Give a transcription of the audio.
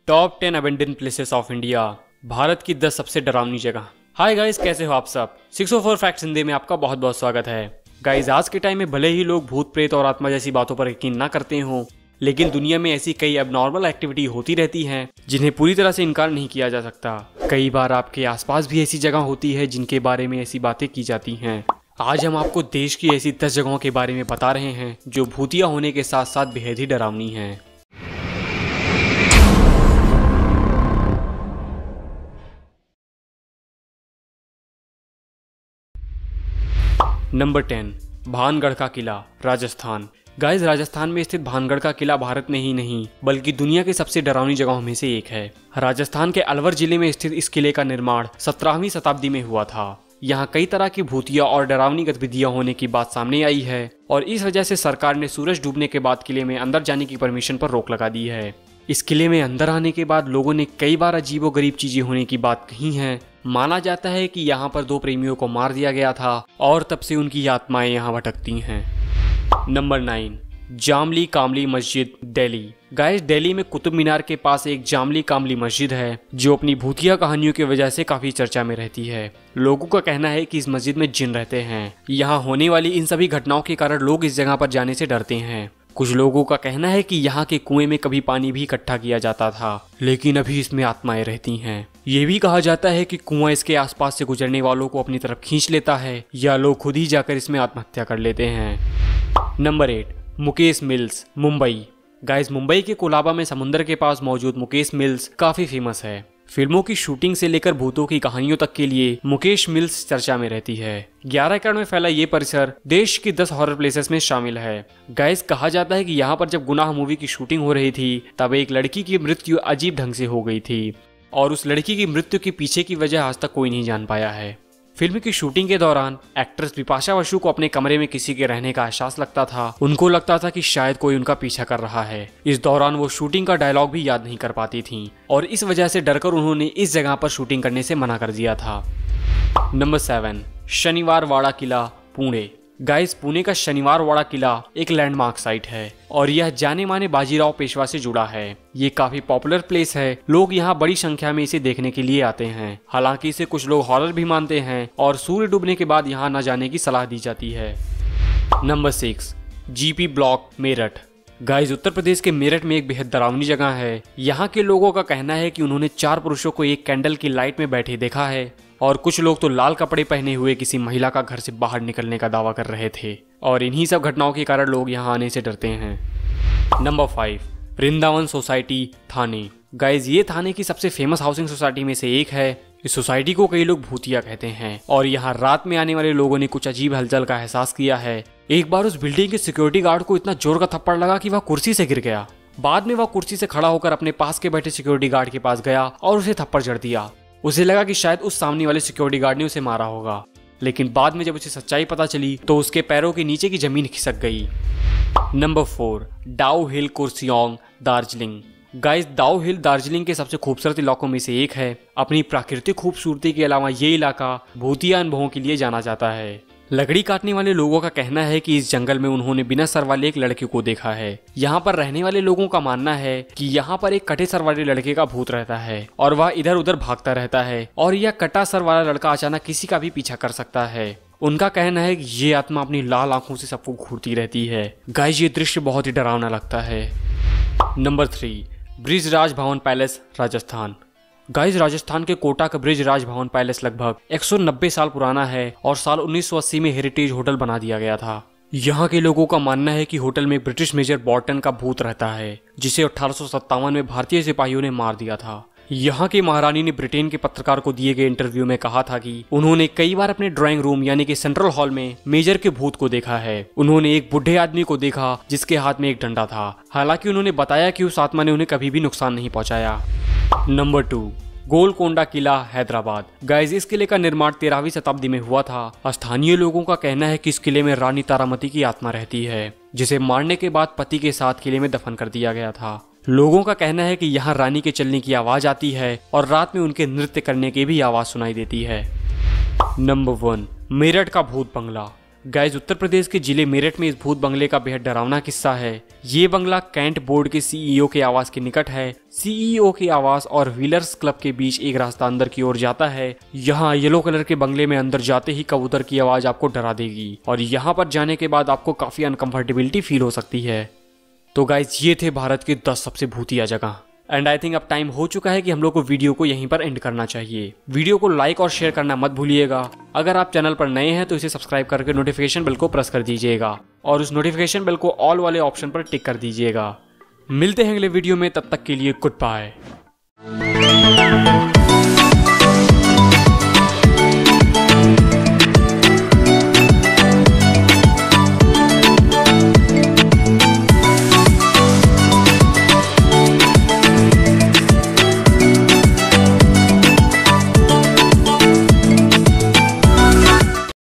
Top 10 abandon places of India, Bharat की 10 सबसे डरावनी जगह। हाय गाइस, कैसे हो आप सब। 604 फैक्ट्स हिंदी में आपका बहुत बहुत स्वागत है। गाइस, आज के टाइम में भले ही लोग भूत प्रेत और आत्मा जैसी बातों पर यकीन ना करते हो, लेकिन दुनिया में ऐसी कई एबनॉर्मल एक्टिविटी होती रहती हैं जिन्हें पूरी तरह से इनकार नहीं किया जा सकता। कई बार आपके आसपास भी ऐसी जगह होती है जिनके बारे में ऐसी बातें की जाती हैं। आज हम आपको देश की ऐसी 10 जगहों के बारे में बता रहे हैं जो भूतिया होने के साथ साथ बेहद ही डरावनी हैं। नंबर 10, भानगढ़ का किला, राजस्थान। गाइस, राजस्थान में स्थित भानगढ़ का किला भारत में ही नहीं बल्कि दुनिया की सबसे डरावनी जगहों में से एक है। राजस्थान के अलवर जिले में स्थित इस किले का निर्माण 17वीं शताब्दी में हुआ था। यहाँ कई तरह की भूतिया और डरावनी गतिविधियां होने की बात सामने आई है और इस वजह से सरकार ने सूरज डूबने के बाद किले में अंदर जाने की परमिशन पर रोक लगा दी है। इस किले में अंदर आने के बाद लोगों ने कई बार अजीबोगरीब चीजें होने की बात कही है। माना जाता है कि यहाँ पर 2 प्रेमियों को मार दिया गया था और तब से उनकी आत्माएं यहाँ भटकती हैं। नंबर 9, जामली कामली मस्जिद, दिल्ली। गाइस, दिल्ली में कुतुब मीनार के पास एक जामली कामली मस्जिद है जो अपनी भूतिया कहानियों की वजह से काफी चर्चा में रहती है। लोगों का कहना है कि इस मस्जिद में जिन रहते हैं। यहाँ होने वाली इन सभी घटनाओं के कारण लोग इस जगह पर जाने से डरते हैं। कुछ लोगों का कहना है कि यहाँ के कुएं में कभी पानी भी इकट्ठा किया जाता था, लेकिन अभी इसमें आत्माएं रहती हैं। ये भी कहा जाता है कि कुआं इसके आसपास से गुजरने वालों को अपनी तरफ खींच लेता है या लोग खुद ही जाकर इसमें आत्महत्या कर लेते हैं। Number 8, Mukesh mills, Mumbai. Guys, Mumbai के कोलाबा में समुद्र के पास मौजूद मुकेश मिल्स काफी फेमस है। फिल्मों की शूटिंग से लेकर भूतों की कहानियों तक के लिए मुकेश मिल्स चर्चा में रहती है। 11 एकड़ में फैला ये परिसर देश की 10 हॉरर प्लेसेस में शामिल है। गाइस, कहा जाता है कि यहाँ पर जब गुनाह मूवी की शूटिंग हो रही थी तब एक लड़की की मृत्यु अजीब ढंग से हो गई थी और उस लड़की की मृत्यु के पीछे की वजह आज तक कोई नहीं जान पाया है। फिल्म की शूटिंग के दौरान एक्ट्रेस बिपाशा बसु को अपने कमरे में किसी के रहने का एहसास लगता था। उनको लगता था कि शायद कोई उनका पीछा कर रहा है। इस दौरान वो शूटिंग का डायलॉग भी याद नहीं कर पाती थीं और इस वजह से डरकर उन्होंने इस जगह पर शूटिंग करने से मना कर दिया था। नंबर 7, शनिवार वाड़ा किला, पुणे। गाइस, पुणे का शनिवार वाड़ा किला एक लैंडमार्क साइट है और यह जाने माने बाजीराव पेशवा से जुड़ा है। ये काफी पॉपुलर प्लेस है। लोग यहाँ बड़ी संख्या में इसे देखने के लिए आते हैं। हालांकि इसे कुछ लोग हॉरर भी मानते हैं और सूर्य डूबने के बाद यहाँ न जाने की सलाह दी जाती है। Number 6, GP block, Meerut. Guys, Uttar Pradesh के मेरठ में एक बेहद डरावनी जगह है। यहाँ के लोगों का कहना है कि उन्होंने 4 पुरुषों को एक कैंडल की लाइट में बैठे देखा है और कुछ लोग तो लाल कपड़े पहने हुए किसी महिला का घर से बाहर निकलने का दावा कर रहे थे और इन्हीं सब घटनाओं के कारण लोग यहाँ आने से डरते हैं। नंबर 5, वृंदावन सोसाइटी, थाने। गाइस, ये थाने की सबसे फेमस हाउसिंग सोसाइटी में से एक है। इस सोसाइटी को कई लोग भूतिया कहते हैं और यहाँ रात में आने वाले लोगों ने कुछ अजीब हलचल का एहसास किया है। एक बार उस बिल्डिंग के सिक्योरिटी गार्ड को इतना जोर का थप्पड़ लगा कि वह कुर्सी से गिर गया। बाद में वह कुर्सी से खड़ा होकर अपने पास के बैठे सिक्योरिटी गार्ड के पास गया और उसे थप्पड़ जड़ दिया। उसे लगा कि शायद उस सामने वाले सिक्योरिटी गार्ड ने उसे मारा होगा, लेकिन बाद में जब उसे सच्चाई पता चली तो उसके पैरों के नीचे की जमीन खिसक गई। नंबर 4, डाउ हिल, कुर्सियोंग, दार्जिलिंग। गाइस, दाउ हिल दार्जिलिंग के सबसे खूबसूरत इलाकों में से एक है। अपनी प्राकृतिक खूबसूरती के अलावा ये इलाका भूतिया अनुभवों के लिए जाना जाता है। लकड़ी काटने वाले लोगों का कहना है कि इस जंगल में उन्होंने बिना सर वाले एक लड़के को देखा है। यहाँ पर रहने वाले लोगों का मानना है कि यहाँ पर एक कटे सर वाले लड़के का भूत रहता है और वह इधर उधर भागता रहता है और यह कटा सर वाला लड़का अचानक किसी का भी पीछा कर सकता है। उनका कहना है कि ये आत्मा अपनी लाल आंखों से सबको घूरती रहती है। गाइस, ये दृश्य बहुत ही डरावना लगता है। नंबर 3, ब्रिजराज भवन पैलेस, राजस्थान। गाइस, राजस्थान के कोटा का ब्रिजराज भवन पैलेस लगभग 190 साल पुराना है और साल 1980 में हेरिटेज होटल बना दिया गया था। यहाँ के लोगों का मानना है कि होटल में ब्रिटिश मेजर बॉर्टन का भूत रहता है जिसे 1857 में भारतीय सिपाहियों ने मार दिया था। यहाँ की महारानी ने ब्रिटेन के पत्रकार को दिए गए इंटरव्यू में कहा था कि उन्होंने कई बार अपने ड्राइंग रूम यानी कि सेंट्रल हॉल में मेजर के भूत को देखा है। उन्होंने एक बूढ़े आदमी को देखा जिसके हाथ में एक डंडा था। हालांकि उन्होंने बताया कि उस आत्मा ने उन्हें कभी भी नुकसान नहीं पहुंचाया। नंबर 2, गोलकोंडा किला, हैदराबाद। गाइस, इस किले का निर्माण 13वीं शताब्दी में हुआ था। स्थानीय लोगों का कहना है कि इस किले में रानी तारामती की आत्मा रहती है जिसे मारने के बाद पति के साथ किले में दफन कर दिया गया था। लोगों का कहना है कि यहाँ रानी के चलने की आवाज आती है और रात में उनके नृत्य करने की भी आवाज सुनाई देती है। नंबर 1, मेरठ का भूत बंगला। गाइस उत्तर प्रदेश के जिले मेरठ में इस भूत बंगले का बेहद डरावना किस्सा है। ये बंगला कैंट बोर्ड के सीईओ के आवास के निकट है। सीईओ के आवास और व्हीलर्स क्लब के बीच एक रास्ता अंदर की ओर जाता है। यहाँ येलो कलर के बंगले में अंदर जाते ही कबूतर की आवाज आपको डरा देगी और यहाँ पर जाने के बाद आपको काफी अनकंफर्टेबिलिटी फील हो सकती है। तो गाइस ये थे भारत के 10 सबसे भूतिया जगह। एंड आई थिंक अब टाइम हो चुका है कि हम लोग को वीडियो को यहीं पर एंड करना चाहिए। वीडियो को लाइक और शेयर करना मत भूलिएगा। अगर आप चैनल पर नए हैं तो इसे सब्सक्राइब करके नोटिफिकेशन बेल को प्रेस कर दीजिएगा और उस नोटिफिकेशन बेल को ऑल वाले ऑप्शन पर टिक कर दीजिएगा। मिलते हैं अगले वीडियो में, तब तक के लिए गुड बाय।